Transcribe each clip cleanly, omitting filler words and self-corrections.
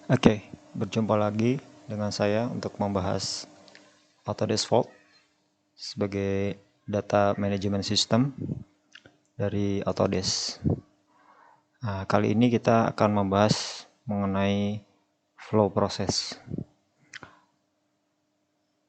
Oke, berjumpa lagi dengan saya untuk membahas Autodesk Vault sebagai data management system dari Autodesk. Nah, kali ini kita akan membahas mengenai flow process.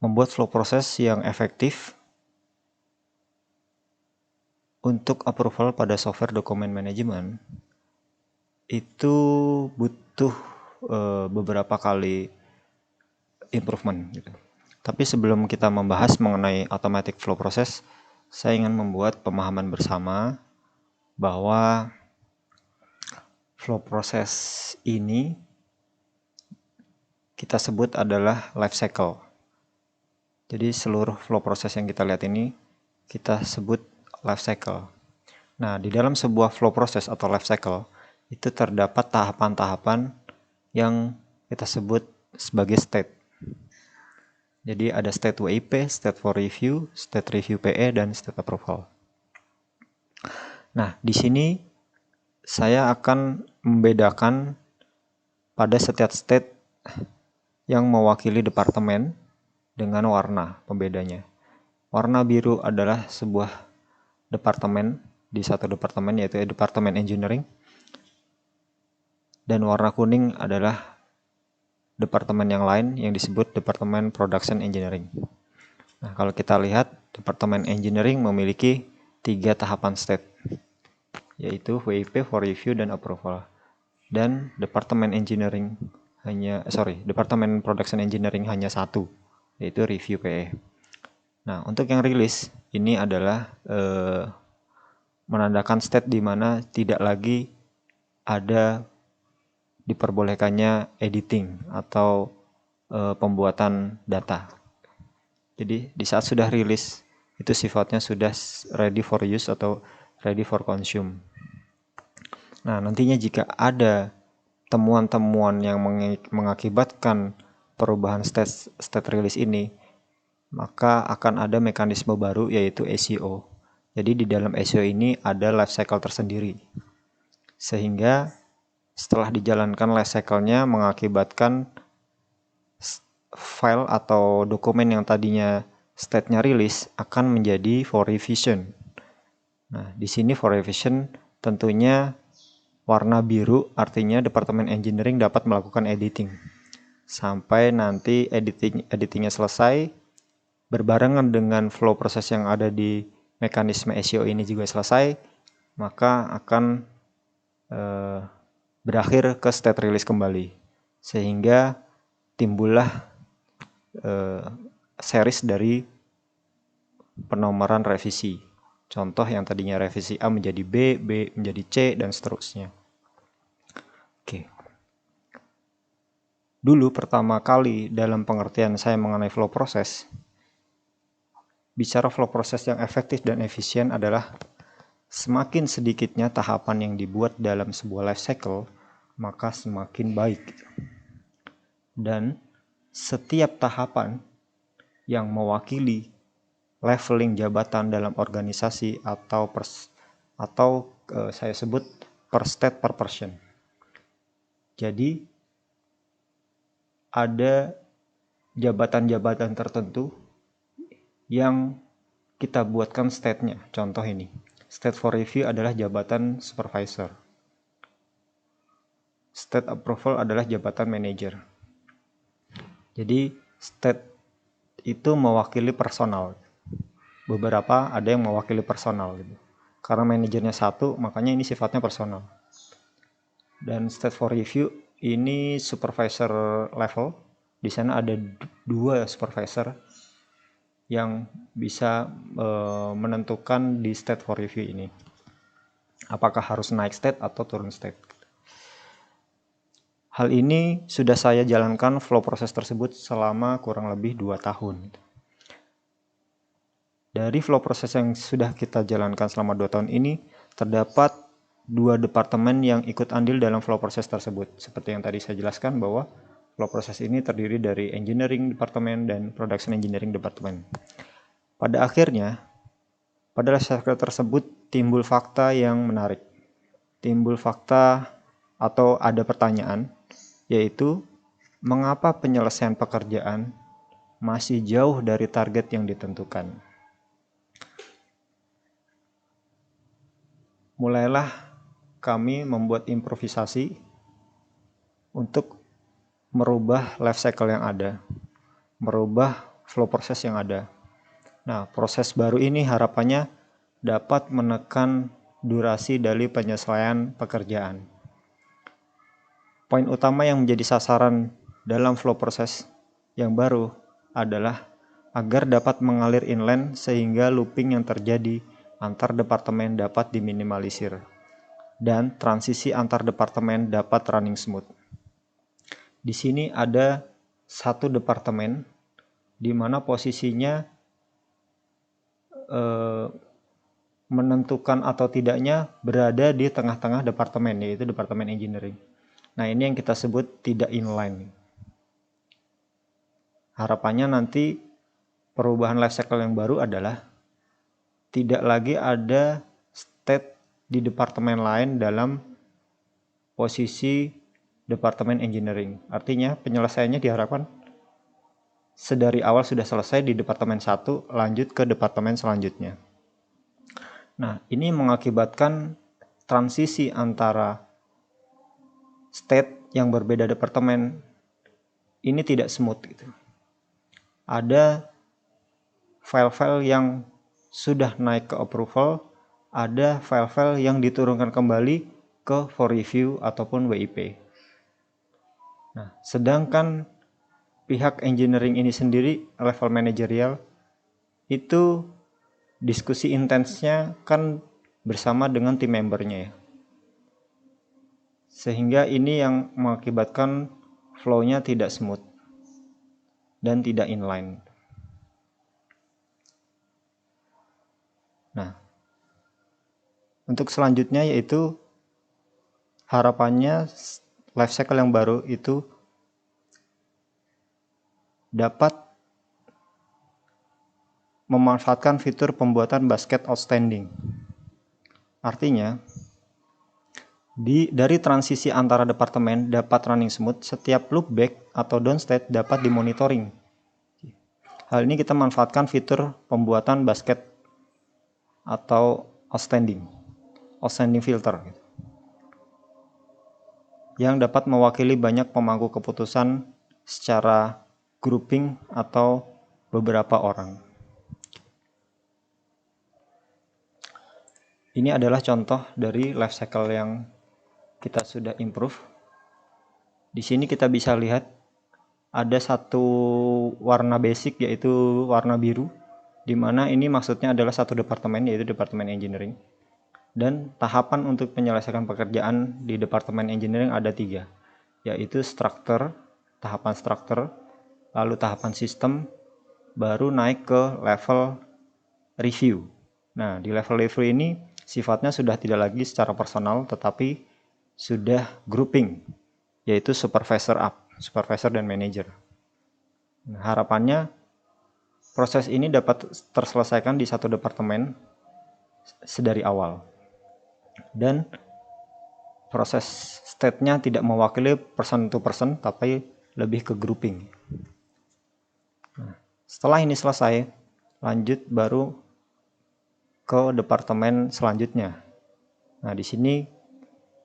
Membuat flow process yang efektif untuk approval pada software document management itu butuh beberapa kali improvement gitu. Tapi sebelum kita membahas mengenai automatic flow process, saya ingin membuat pemahaman bersama bahwa flow process ini kita sebut adalah life cycle. Jadi seluruh flow process yang kita lihat ini kita sebut life cycle. Nah, di dalam sebuah flow process atau life cycle itu terdapat tahapan-tahapan yang kita sebut sebagai state. Jadi ada state WIP, state for review, state review PE, dan state approval. Nah, di sini saya akan membedakan pada setiap state yang mewakili departemen dengan warna pembedanya. Warna biru adalah sebuah departemen di satu departemen, yaitu departemen engineering, dan warna kuning adalah departemen yang lain yang disebut departemen production engineering. Nah, kalau kita lihat departemen engineering memiliki 3 tahapan state, yaitu WIP, for review, dan approval. Dan departemen departemen production engineering hanya satu, yaitu review PE. Nah, untuk yang rilis ini adalah menandakan state di mana tidak lagi ada diperbolehkannya editing atau pembuatan data. Jadi di saat sudah rilis itu sifatnya sudah ready for use atau ready for consume. Nah, nantinya jika ada temuan-temuan yang mengakibatkan perubahan state release ini, maka akan ada mekanisme baru yaitu ACO. Jadi di dalam ACO ini ada life cycle tersendiri. Sehingga setelah dijalankan life cycle-nya mengakibatkan file atau dokumen yang tadinya state-nya rilis akan menjadi for revision. Nah, di sini for revision tentunya warna biru artinya departemen engineering dapat melakukan editing. Sampai nanti editingnya selesai, berbarengan dengan flow proses yang ada di mekanisme SEO ini juga selesai, maka akan berakhir ke state release kembali. Sehingga timbullah series dari penomoran revisi. Contoh yang tadinya revisi A menjadi B, B menjadi C, dan seterusnya. Oke. Dulu pertama kali dalam pengertian saya mengenai flow process, bicara flow process yang efektif dan efisien adalah semakin sedikitnya tahapan yang dibuat dalam sebuah life cycle, maka semakin baik. Dan setiap tahapan yang mewakili leveling jabatan dalam organisasi atau saya sebut per state per person. Jadi ada jabatan-jabatan tertentu yang kita buatkan state-nya. Contoh ini, state for review adalah jabatan supervisor. State approval adalah jabatan manager. Jadi state itu mewakili personal. Beberapa ada yang mewakili personal gitu. Karena manajernya satu, makanya ini sifatnya personal. Dan state for review ini supervisor level. Di sana ada 2 supervisor yang bisa menentukan di state for review ini apakah harus naik state atau turun state. Hal ini sudah saya jalankan flow proses tersebut selama kurang lebih 2 tahun. Dari flow proses yang sudah kita jalankan selama 2 tahun ini, terdapat 2 departemen yang ikut andil dalam flow proses tersebut. Seperti yang tadi saya jelaskan bahwa flow proses ini terdiri dari engineering departemen dan production engineering departemen. Pada akhirnya, pada life cycle tersebut timbul fakta yang menarik. Timbul fakta atau ada pertanyaan, yaitu mengapa penyelesaian pekerjaan masih jauh dari target yang ditentukan. Mulailah kami membuat improvisasi untuk merubah life cycle yang ada, merubah flow proses yang ada. Nah, proses baru ini harapannya dapat menekan durasi dari penyelesaian pekerjaan. Poin utama yang menjadi sasaran dalam flow proses yang baru adalah agar dapat mengalir inline sehingga looping yang terjadi antar departemen dapat diminimalisir dan transisi antar departemen dapat running smooth. Di sini ada satu departemen di mana posisinya menentukan atau tidaknya berada di tengah-tengah departemen, yaitu departemen engineering. Nah, ini yang kita sebut tidak inline. Harapannya nanti perubahan life cycle yang baru adalah tidak lagi ada state di departemen lain dalam posisi departemen engineering. Artinya penyelesaiannya diharapkan sedari awal sudah selesai di departemen 1, lanjut ke departemen selanjutnya. Nah, ini mengakibatkan transisi antara state yang berbeda departemen ini tidak smooth gitu. Ada file-file yang sudah naik ke approval, ada file-file yang diturunkan kembali ke for review ataupun WIP. Nah, sedangkan pihak engineering ini sendiri, level manajerial, itu diskusi intensnya kan bersama dengan tim membernya ya. Sehingga ini yang mengakibatkan flow-nya tidak smooth dan tidak inline. Nah, untuk selanjutnya yaitu harapannya life cycle yang baru itu dapat memanfaatkan fitur pembuatan basket outstanding. Artinya, dari transisi antara departemen dapat running smooth, setiap loopback atau downstate dapat dimonitoring. Hal ini kita manfaatkan fitur pembuatan basket atau outstanding filter, yang dapat mewakili banyak pemangku keputusan secara grouping atau beberapa orang. Ini adalah contoh dari life cycle yang kita sudah improve. Di sini kita bisa lihat ada satu warna basic yaitu warna biru, di mana ini maksudnya adalah satu departemen yaitu departemen engineering. Dan tahapan untuk menyelesaikan pekerjaan di departemen engineering ada 3, yaitu struktur, tahapan struktur, lalu tahapan sistem, baru naik ke level review. Nah, di level review ini sifatnya sudah tidak lagi secara personal, tetapi sudah grouping, yaitu supervisor up, supervisor dan manager. Nah, harapannya proses ini dapat terselesaikan di satu departemen sedari awal. Dan proses state-nya tidak mewakili person to person, tapi lebih ke grouping. Nah, setelah ini selesai, lanjut baru ke departemen selanjutnya. Nah, di sini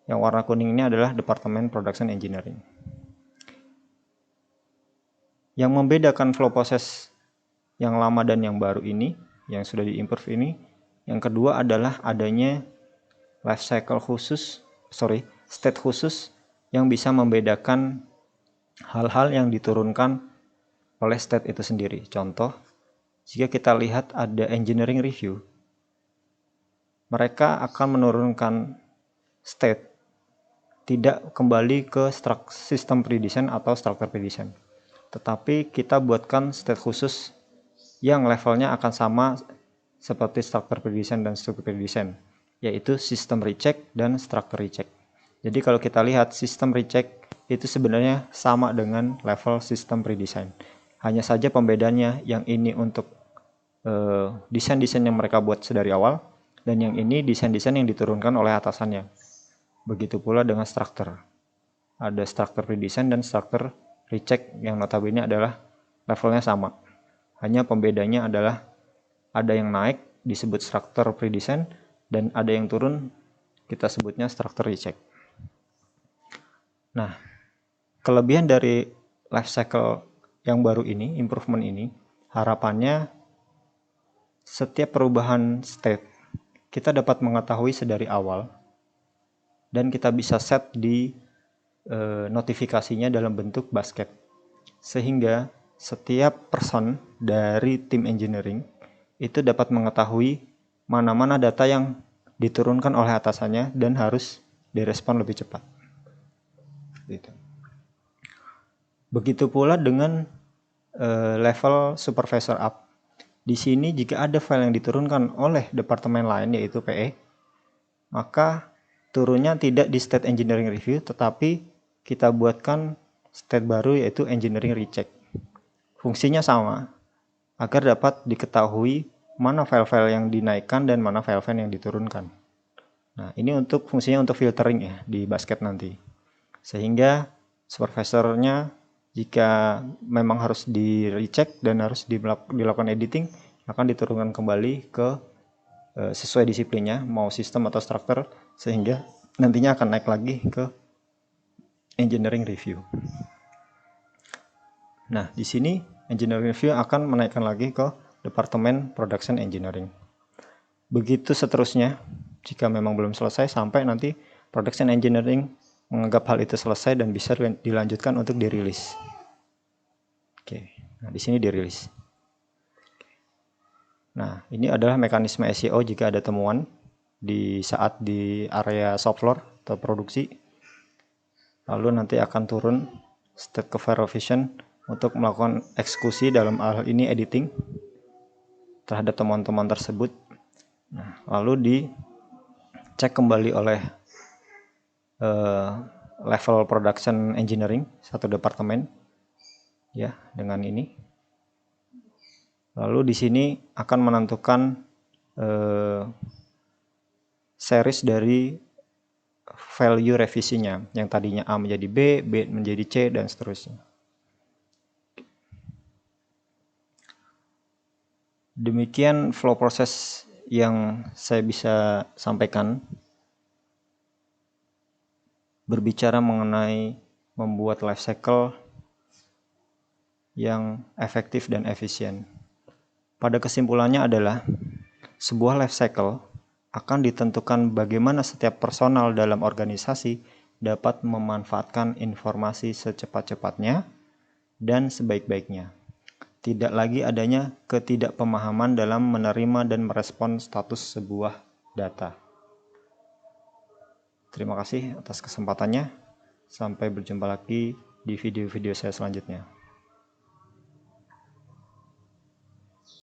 yang warna kuning ini adalah departemen production engineering. Yang membedakan flow proses yang lama dan yang baru ini, yang sudah diimprove ini, yang kedua adalah adanya life cycle khusus, state khusus yang bisa membedakan hal-hal yang diturunkan oleh state itu sendiri. Contoh, jika kita lihat ada engineering review, mereka akan menurunkan state tidak kembali ke sistem pre-design atau structure pre-design, tetapi kita buatkan state khusus yang levelnya akan sama seperti structure pre-design dan structure pre-design, yaitu system recheck dan structure recheck. Jadi kalau kita lihat sistem recheck itu sebenarnya sama dengan level system pre-design. Hanya saja pembedaannya yang ini untuk desain-desain yang mereka buat sedari awal, dan yang ini desain-desain yang diturunkan oleh atasannya. Begitu pula dengan struktur. ada structure redesign dan structure recheck yang notabene adalah levelnya sama. Hanya pembedanya adalah ada yang naik disebut structure redesign dan ada yang turun kita sebutnya structure recheck. Nah, kelebihan dari life cycle yang baru ini, improvement ini, harapannya setiap perubahan state kita dapat mengetahui sedari awal dan kita bisa set di notifikasinya dalam bentuk basket, sehingga setiap person dari tim engineering itu dapat mengetahui mana-mana data yang diturunkan oleh atasannya dan harus direspon lebih cepat. Begitu pula dengan level supervisor up. Di sini jika ada file yang diturunkan oleh departemen lain yaitu PE, maka turunnya tidak di state engineering review, tetapi kita buatkan state baru yaitu engineering recheck. Fungsinya sama, agar dapat diketahui mana file-file yang dinaikkan dan mana file-file yang diturunkan. Nah, ini untuk fungsinya untuk filtering ya di basket nanti. Sehingga supervisornya jika memang harus di recheck dan harus dilakukan editing, akan diturunkan kembali ke sesuai disiplinnya, mau sistem atau struktur, sehingga nantinya akan naik lagi ke engineering review. Nah, di sini engineering review akan menaikkan lagi ke departemen production engineering. Begitu seterusnya, jika memang belum selesai sampai nanti production engineering menganggap hal itu selesai dan bisa dilanjutkan untuk dirilis. Oke, nah di sini dirilis. Nah, ini adalah mekanisme SEO jika ada temuan di saat di area shop floor atau produksi. Lalu nanti akan turun state cover revision untuk melakukan eksekusi dalam hal ini editing terhadap temuan-temuan tersebut. Nah, lalu dicek kembali oleh level production engineering satu departemen ya dengan ini. Lalu di sini akan menentukan series dari value revisinya, yang tadinya A menjadi B, B menjadi C, dan seterusnya. Demikian flow proses yang saya bisa sampaikan berbicara mengenai membuat life cycle yang efektif dan efisien. Pada kesimpulannya adalah sebuah life cycle akan ditentukan bagaimana setiap personal dalam organisasi dapat memanfaatkan informasi secepat-cepatnya dan sebaik-baiknya. Tidak lagi adanya ketidakpemahaman dalam menerima dan merespon status sebuah data. Terima kasih atas kesempatannya. Sampai berjumpa lagi di video-video saya selanjutnya.